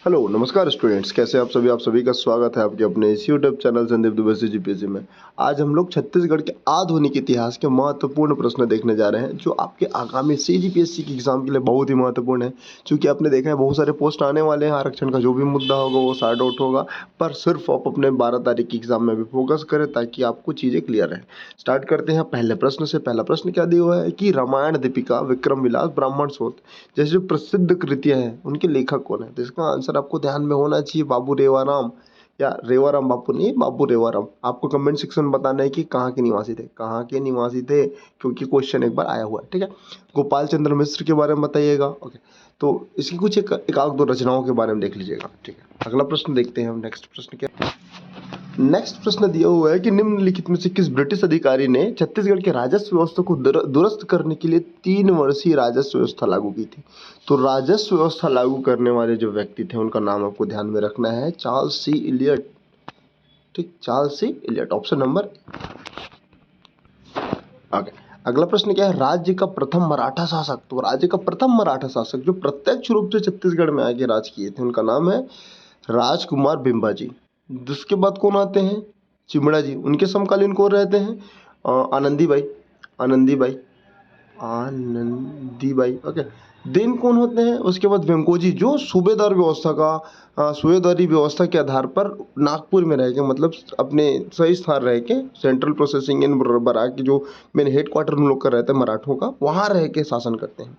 Hello नमस्कार students, कैसे आप सभी का स्वागत है आपके अपने इस यूट्यूब चैनल संदीप दुबे से जीपीएससी में। आज हम लोग छत्तीसगढ़ के आधुनिक इतिहास के महत्वपूर्ण प्रश्न देखने जा रहे हैं जो आपके आगामी सीजीपीएससी की एग्जाम के लिए बहुत ही महत्वपूर्ण है। क्योंकि आपने देखा है बहुत सारे पोस्ट आने वाले हैं, आरक्षण का जो भी मुद्दा होगा वो सॉर्ट आउट होगा, पर सिर्फ आप अपने 12 तारीख की एग्जाम में भी फोकस करें ताकि आपको चीज़ें क्लियर रहें। स्टार्ट करते हैं पहले प्रश्न से। पहला प्रश्न क्या दिया हुआ है कि रामायण, दीपिका, विक्रम विलास, ब्राह्मण शोध जैसे जो प्रसिद्ध कृतियां हैं उनके लेखक कौन है? तो इसका आंसर आपको ध्यान में होना चाहिए बाबू रेवाराम, या रेवाराम बापू नहीं, बाबू रेवाराम। आपको कमेंट सेक्शन में बताना है कि कहाँ के निवासी थे, कहाँ के निवासी थे, क्योंकि क्वेश्चन एक बार आया हुआ है। ठीक है, गोपाल चंद्र मिश्र के बारे में बताइएगा। ओके, तो इसकी कुछ एक आध दो रचनाओं के बारे में देख लीजिएगा। ठीक है, अगला प्रश्न देखते हैं हम। नेक्स्ट प्रश्न क्या है? नेक्स्ट प्रश्न दिया हुआ है कि निम्नलिखित में से किस ब्रिटिश अधिकारी ने छत्तीसगढ़ के राजस्व व्यवस्था को दुरुस्त करने के लिए 3 वर्षीय राजस्व व्यवस्था लागू की थी? तो राजस्व व्यवस्था लागू करने वाले जो व्यक्ति थे उनका नाम आपको ध्यान में रखना है, चार्ल्स सी इलियट। ठीक, चार्ल्स सी इलियट, ऑप्शन नंबर। ओके, अगला प्रश्न क्या है? राज्य का प्रथम मराठा शासक। तो राज्य का प्रथम मराठा शासक जो प्रत्यक्ष रूप से छत्तीसगढ़ में आके राज किए थे उनका नाम है राजकुमार बिंबाजी। जिसके बाद कौन आते हैं? चिमड़ा जी। उनके समकालीन कौन रहते हैं? आनंदीबाई, आनंदीबाई, आनंदीबाई। ओके, देन कौन होते हैं? उसके बाद वेंकोजी जो सूबेदार व्यवस्था का सूबेदारी व्यवस्था के आधार पर नागपुर में रह के, मतलब अपने सही स्थान रह के, सेंट्रल प्रोसेसिंग इन बराक की जो मेन हेड क्वार्टर उन लोग का रहता है मराठों का, वहाँ रह के शासन करते हैं।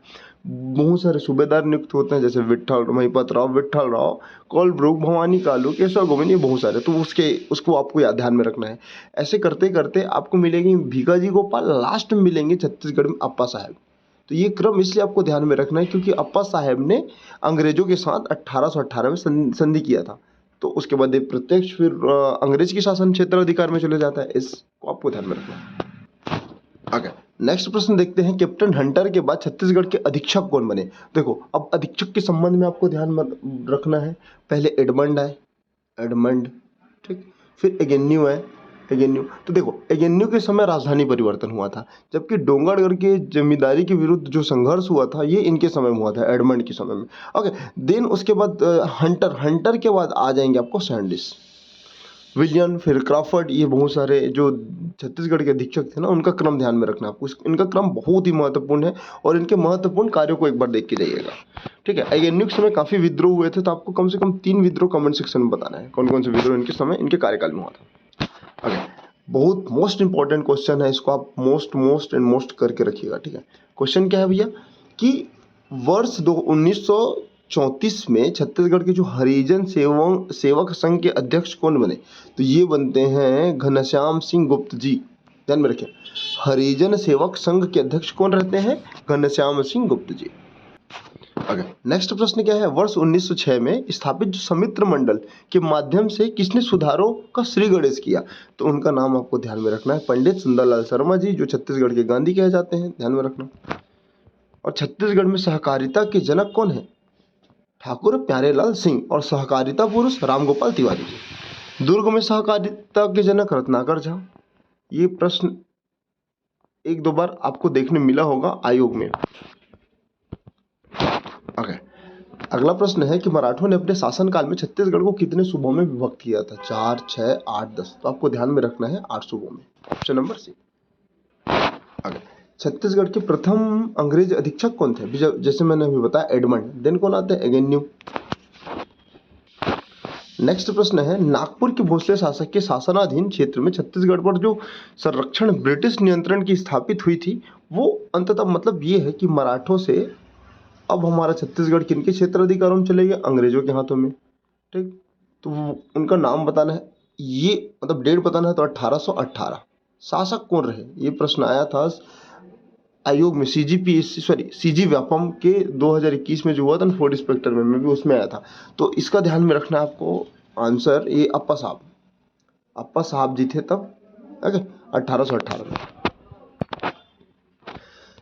बहुत सारे सूबेदार नियुक्त होते हैं जैसे विट्ठल महिपत राव, विट्ठल राव, कोलब्रुक, भवानी कालू, केशव गोविंद, ये बहुत सारे। तो उसको आपको याद ध्यान में रखना है। ऐसे करते करते आपको मिलेंगे भिकाजी गोपाल, लास्ट में मिलेंगे छत्तीसगढ़ में अप्पा साहब। तो ये क्रम इसलिए आपको ध्यान में रखना है क्योंकि अप्पा साहब ने अंग्रेजों के साथ 1818 में संधि किया था। तो उसके बाद ये प्रत्यक्ष फिर अंग्रेज की शासन क्षेत्र अधिकार में चले जाता है। इसको आपको ध्यान में रखना है। आगे नेक्स्ट प्रश्न देखते हैं। कैप्टन हंटर के बाद छत्तीसगढ़ के अधीक्षक कौन बने? देखो, अब अधीक्षक के संबंध में आपको ध्यान में रखना है। पहले एडमंड है, एडमंड। ठीक, फिर एगेन्यू है, एगेन्यू। तो देखो, एगेन्यू के समय राजधानी परिवर्तन हुआ था, जबकि डोंगरगढ़ के जमींदारी के विरुद्ध जो संघर्ष हुआ था ये इनके समय में हुआ था, एडमंड के समय में। ओके, देन उसके बाद हंटर, हंटर के बाद आ जाएंगे आपको सैंडिस, विलियम, फिर क्राफर्ड। ये बहुत सारे जो छत्तीसगढ़ के अधीक्षक थे ना, उनका क्रम ध्यान में रखना आपको। इनका क्रम बहुत ही महत्वपूर्ण है और इनके महत्वपूर्ण कार्यों को एक बार देख के जाइएगा। ठीक है, एगेन्यू के समय काफी विद्रोह हुए थे, तो आपको कम से कम 3 विद्रोह कमेंट सेक्शन में बताना है, कौन कौन से विद्रोह इनके समय, इनके कार्यकाल में हुआ था। ओके, बहुत मोस्ट इंपॉर्टेंट क्वेश्चन है, इसको आप मोस्ट एंड मोस्ट करके रखिएगा। ठीक है, क्वेश्चन क्या है भैया कि वर्ष 1934 में छत्तीसगढ़ के जो हरिजन सेवक संघ के अध्यक्ष कौन बने? तो ये बनते हैं घनश्याम सिंह गुप्त जी। ध्यान में रखें, हरिजन सेवक संघ के अध्यक्ष कौन रहते हैं? घनश्याम सिंह गुप्त जी। नेक्स्ट प्रश्न क्या है? वर्ष 1906 में स्थापित जो समित्र मंडल के माध्यम से किसने सुधारों का श्री गणेश किया? तो उनका नाम आपको ध्यान में रखना है, पंडित सुंदरलाल शर्मा जी, जो छत्तीसगढ़ के गांधी कहे जाते हैं। ध्यान में रखना। और छत्तीसगढ़ में सहकारिता के जनक कौन है? ठाकुर प्यारेलाल सिंह। और सहकारिता पुरुष रामगोपाल तिवारी जी। दुर्ग में सहकारिता के जनक रत्नाकर झा। ये प्रश्न एक दो बार आपको देखने मिला होगा आयोग में। अगला प्रश्न है कि मराठों ने अपने शासनकाल में छत्तीसगढ़ को कितने सूबों में विभक्त किया था? 4, 6, 8, 10। तो आपको ध्यान में रखना है 8 सूबों में, ऑप्शन नंबर सी। छत्तीसगढ़ के प्रथम अंग्रेज अधीक्षक कौन थे? जैसे मैंने अभी बताया, एडमंड। देन कौन आते हैं? एगेन्यू। नेक्स्ट प्रश्न है, नागपुर के भोसले शासक के शासनाधीन क्षेत्र में छत्तीसगढ़ पर जो संरक्षण ब्रिटिश नियंत्रण की स्थापित हुई थी वो अंततः मतलब ये है कि मराठों से अब हमारा छत्तीसगढ़ किनके क्षेत्र अधिकारों में चले गए? अंग्रेजों के हाथों में। ठीक, तो उनका नाम बताना है, ये मतलब डेट बताना है। तो 1818। शासक कौन रहे? ये प्रश्न आया था आयोग में, सीजी व्यापम के 2021 में जो हुआ था ना, फूड इंस्पेक्टर में भी उसमें आया था। तो इसका ध्यान में रखना है आपको। आंसर ये अप्पा साहब जी थे तब। ओके, 1818 में।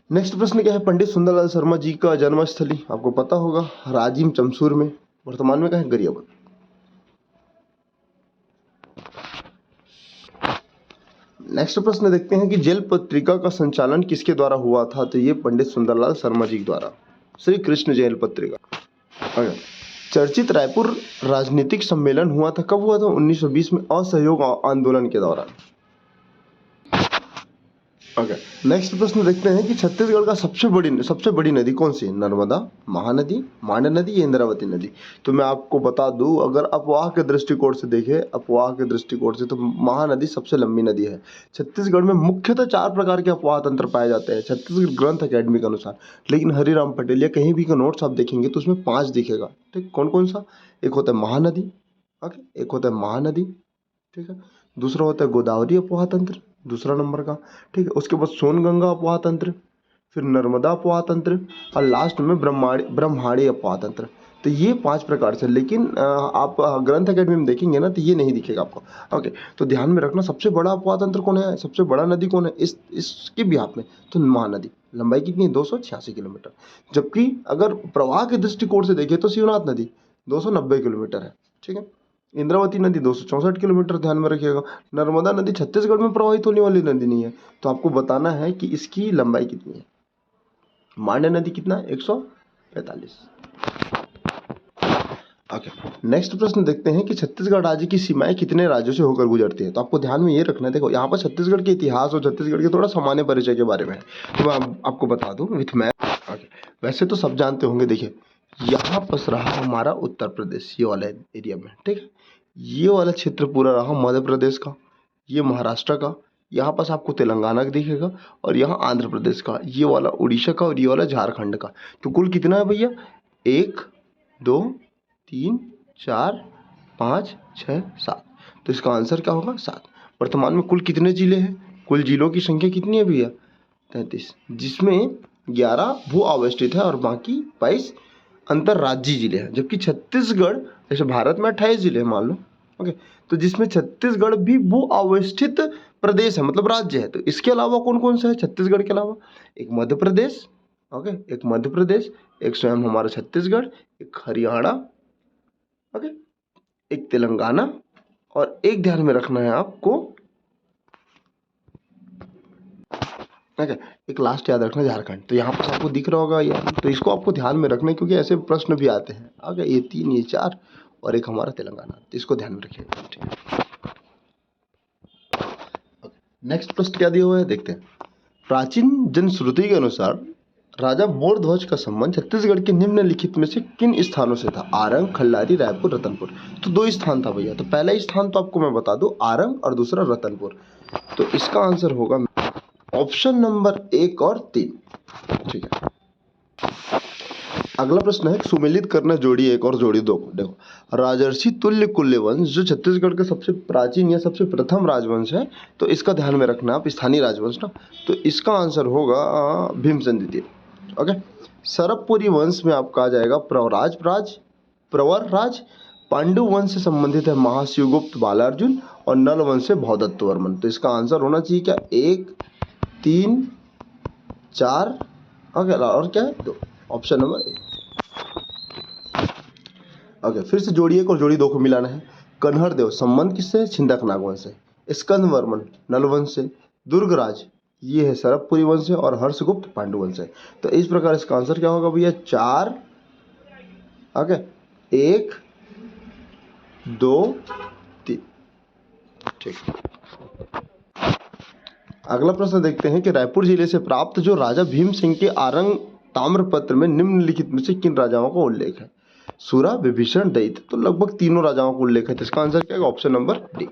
नेक्स्ट प्रश्न क्या है? पंडित सुंदरलाल शर्मा जी का जन्मस्थली आपको पता होगा, राजिम चमसूर में, वर्तमान में कहाँ है? गरियाबंद। नेक्स्ट प्रश्न देखते हैं कि जेल पत्रिका का संचालन किसके द्वारा हुआ था? तो ये पंडित सुंदरलाल शर्मा जी द्वारा, श्री कृष्ण जेल पत्रिका। चर्चित रायपुर राजनीतिक सम्मेलन हुआ था, कब हुआ था? 1920 में, असहयोग आंदोलन के दौरान। ओके, नेक्स्ट प्रश्न देखते हैं कि छत्तीसगढ़ का सबसे बड़ी नदी कौन सी है? नर्मदा, महानदी, मांड नदी या इंद्रावती नदी? तो मैं आपको बता दूं, अगर अपवाह के दृष्टिकोण से देखें, अपवाह के दृष्टिकोण से, तो महानदी सबसे लंबी नदी है। छत्तीसगढ़ में मुख्यतः 4 प्रकार के अपवाह तंत्र पाए जाते हैं छत्तीसगढ़ ग्रंथ अकेडमी के अनुसार, लेकिन हरिराम पटेल या कहीं भी का नोट्स आप देखेंगे तो उसमें 5 दिखेगा। ठीक, कौन कौन सा? एक होता है महानदी, ओके, एक होता है महानदी, ठीक है, दूसरा होता है गोदावरी अपवाह तंत्र, दूसरा नंबर का, ठीक है, उसके बाद सोनगंगा अपवाह तंत्र, फिर नर्मदा अपवाह तंत्र, और लास्ट में ब्रह्माणी अपवाह तंत्र। तो ये 5 प्रकार से, लेकिन आप ग्रंथ अकेडमी में देखेंगे ना तो ये नहीं दिखेगा आपको। ओके, तो ध्यान में रखना, सबसे बड़ा अपवाह तंत्र कौन है, सबसे बड़ा नदी कौन है इसके बिहाफ में? तो महानदी। लंबाई कितनी है? 286 किलोमीटर। जबकि अगर प्रवाह के दृष्टिकोण से देखें तो शिवनाथ नदी 290 किलोमीटर है, ठीक है। इंद्रावती नदी 264 किलोमीटर, ध्यान में रखिएगा। नर्मदा नदी छत्तीसगढ़ में प्रवाहित होने वाली नदी नहीं है, तो आपको बताना है कि इसकी लंबाई कितनी है। मांड नदी कितना है? 145। ओके, नेक्स्ट प्रश्न देखते हैं कि छत्तीसगढ़ राज्य की सीमाएं कितने राज्यों से होकर गुजरती है? तो आपको ध्यान में ये रखना है, देखो यहाँ पर छत्तीसगढ़ के इतिहास और छत्तीसगढ़ के थोड़ा सामान्य परिचय के बारे में है, तो मैं आपको बता दूं विथ मैप। ओके, वैसे तो सब जानते होंगे, देखिए यहाँ पस रहा हमारा उत्तर प्रदेश, ये वाला एरिया में, ठीक है। ये वाला क्षेत्र पूरा रहा मध्य प्रदेश का, ये महाराष्ट्र का, यहाँ पास आपको तेलंगाना का दिखेगा, और यहाँ आंध्र प्रदेश का, ये वाला उड़ीसा का, और ये वाला झारखंड का। तो कुल कितना है भैया? 1 2 3 4 5 6 7। तो इसका आंसर क्या होगा? 7। वर्तमान में कुल कितने जिले हैं? कुल जिलों की संख्या कितनी है भैया? 33, जिसमें 11 भू अवस्थित है और बाकी 22 अंतर्राज्यीय जिले हैं। जबकि छत्तीसगढ़, जैसे भारत में 28 जिले हैं मान लो, ओके, तो जिसमें छत्तीसगढ़ भी भू अवस्थित प्रदेश है, मतलब राज्य है। तो इसके अलावा कौन कौन सा है छत्तीसगढ़ के अलावा? एक मध्य प्रदेश, ओके, एक मध्य प्रदेश, एक स्वयं हमारा छत्तीसगढ़, एक हरियाणा, ओके, एक तेलंगाना, और एक ध्यान में रखना है आपको, ओके, एक लास्ट याद रखना, झारखंड। तो यहाँ पर आपको दिख रहा होगा यार, तो इसको आपको ध्यान में रखना है क्योंकि ऐसे प्रश्न भी आते हैं। ओके, ये 3, ये 4 और एक हमारा तेलंगाना, तो इसको ध्यान में रखिएगा, ठीक है। नेक्स्ट प्रश्न क्या दिया हुआ है देखते हैं। प्राचीन जनश्रुति के अनुसार राजा मोरध्वज का संबंध छत्तीसगढ़ के निम्नलिखित में से किन स्थानों से था? आरंग, खल्लारी, रायपुर, रतनपुर। तो 2 स्थान था भैया। तो पहला स्थान तो आपको मैं बता दूं आरंग, और दूसरा रतनपुर। तो इसका आंसर होगा ऑप्शन नंबर 1 और 3, ठीक है। अगला प्रश्न है सुमेलित करना जोड़ी 1 और जोड़ी 2। देखो, राजर्षि तुल्य कुल्य वंश जो छत्तीसगढ़ का सबसे प्राचीन या सबसे प्रथम राजवंश है, तो इसका ध्यान में रखना आप, स्थानीय राजवंश ना, तो इसका आंसर होगा भीमसेन द्वितीय। ओके, सरबपुरी वंश में आपका आ जाएगा प्रवर राज। पांडु वंश से संबंधित है महाशिवगुप्त बालार्जुन, और नल वंश से भौदत्त वर्मन। तो इसका आंसर होना चाहिए क्या? 1 3 4, ओके, और क्या है? 2, ऑप्शन नंबर 1। ओके, फिर से जोड़ी 1 और जोड़ी 2 को मिलाना है। कन्हर देव संबंध किससे है? छिंदक नागवंश से। स्कंद वर्मन नलवंश से। दुर्गराज ये है सरबपुरी वंश से, और हर्षगुप्त पांडु वंश से। तो इस प्रकार इसका आंसर क्या होगा भैया? 4, ओके, 1 2 3, ठीक। अगला प्रश्न देखते हैं कि रायपुर जिले से प्राप्त जो राजा भीम सिंह के आरंग ताम्रपत्र में निम्नलिखित में से किन राजाओं का उल्लेख है? सूरा, विभीषण, दैत्य। तो लगभग तीनों राजाओं का उल्लेख है, तो इसका आंसर क्या है? Option number D.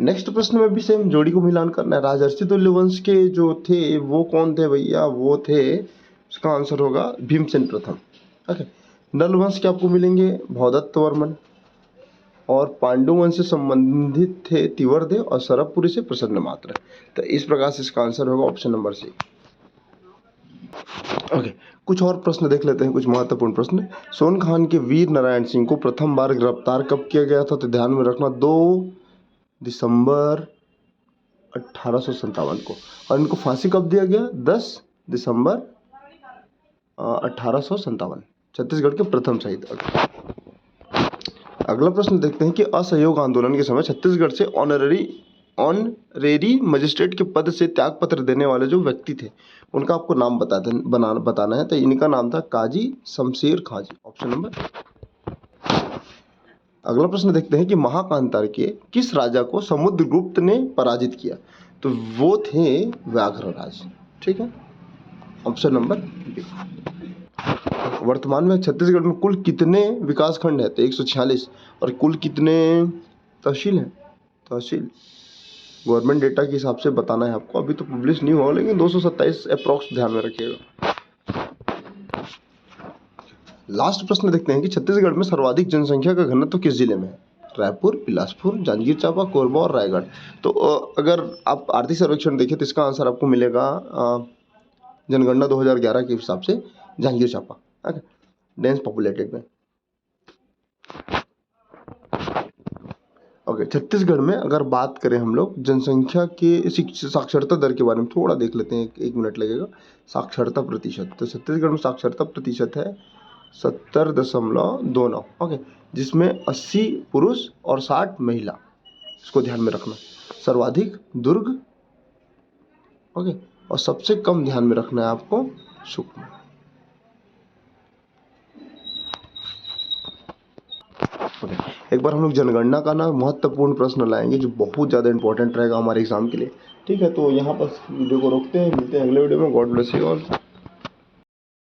नेक्स्ट प्रश्न में भी सेम जोड़ी को मिलान करना है। राजर्षि तुल्य वंश के जो थे वो कौन थे भैया? वो थे, इसका आंसर होगा भीमसेन प्रथम। ओके, नल वंश के आपको मिलेंगे भौदत्त वर्मन, और पांडु वंश से संबंधित थे तिवरदेव, और सरबपुरी से प्रसन्न मात्र। तो इस प्रकार से इसका आंसर होगा ऑप्शन नंबर सी। ओके, कुछ और प्रश्न देख लेते हैं, कुछ महत्वपूर्ण प्रश्न। सोन खान के वीर नारायण सिंह को प्रथम बार गिरफ्तार कब किया गया था? तो ध्यान में रखना 2 दिसंबर 1857 को। और इनको फांसी कब दिया गया? 10 दिसंबर 1857, छत्तीसगढ़ के प्रथम शहीद। अगला प्रश्न देखते हैं कि असहयोग आंदोलन के समय छत्तीसगढ़ से ऑनरेरी मजिस्ट्रेट के पद से त्यागपत्र देने वाले जो व्यक्ति थे उनका आपको नाम बताना है। तो इनका नाम था काजी शमशेर खां जी, ऑप्शन नंबर अगला प्रश्न देखते हैं कि महाकांतार के किस राजा को समुद्रगुप्त ने पराजित किया? तो वो थे व्याघ्रराज। ठीक है, ऑप्शन नंबर बी। वर्तमान में छत्तीसगढ़ में कुल कितने विकास खंड है? तो 146। और कुल कितने तहसील हैं? तहसील गवर्नमेंट डेटा के हिसाब से बताना है आपको, अभी तो पब्लिश नहीं हुआ, लेकिन 227 अप्रॉक्स ध्यान में रखिएगा। लास्ट प्रश्न देखते हैं कि छत्तीसगढ़ में सर्वाधिक जनसंख्या का घनत्व किस जिले में है? रायपुर, बिलासपुर, जांजगीर चांपा, कोरबा और रायगढ़। तो अगर आप आर्थिक सर्वेक्षण देखें तो इसका आंसर आपको मिलेगा जनगणना 2011 के हिसाब से जांजगीर चांपा, डेंस पॉपुलेटेड में। ओके, छत्तीसगढ़ में अगर बात करें हम लोग जनसंख्या के साक्षरता दर के बारे में थोड़ा देख लेते हैं, एक मिनट लगेगा। साक्षरता प्रतिशत, तो छत्तीसगढ़ में साक्षरता प्रतिशत है 70.29। ओके, जिसमें 80 पुरुष और 60 महिला, इसको ध्यान में रखना। सर्वाधिक दुर्ग, ओके, और सबसे कम ध्यान में रखना है आपको सुकमा। एक बार हम लोग जनगणना का ना महत्वपूर्ण प्रश्न लाएंगे जो बहुत ज़्यादा इंपॉर्टेंट रहेगा हमारे एग्जाम के लिए। ठीक है, तो यहाँ पर वीडियो को रोकते हैं, मिलते हैं अगले वीडियो में। God bless you all.